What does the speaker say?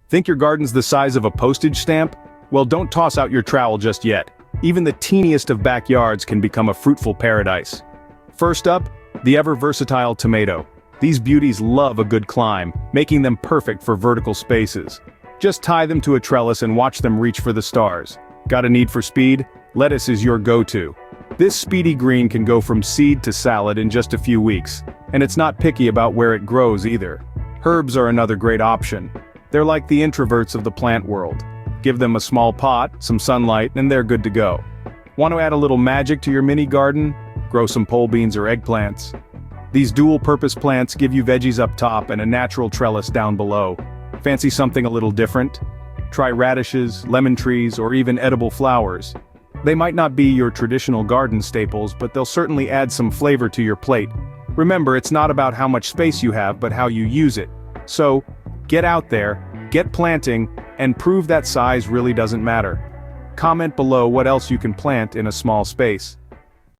Think your garden's the size of a postage stamp? Well, don't toss out your trowel just yet. Even the teeniest of backyards can become a fruitful paradise. First up, the ever-versatile tomato. These beauties love a good climb, making them perfect for vertical spaces. Just tie them to a trellis and watch them reach for the stars. Got a need for speed? Lettuce is your go-to. This speedy green can go from seed to salad in just a few weeks, and it's not picky about where it grows either. Herbs are another great option. They're like the introverts of the plant world. Give them a small pot, some sunlight, and they're good to go. Want to add a little magic to your mini garden? Grow some pole beans or eggplants. These dual-purpose plants give you veggies up top and a natural trellis down below. Fancy something a little different? Try radishes, lemon trees, or even edible flowers. They might not be your traditional garden staples, but they'll certainly add some flavor to your plate. Remember, it's not about how much space you have, but how you use it. So, get out there, get planting, and prove that size really doesn't matter. Comment below what else you can plant in a small space.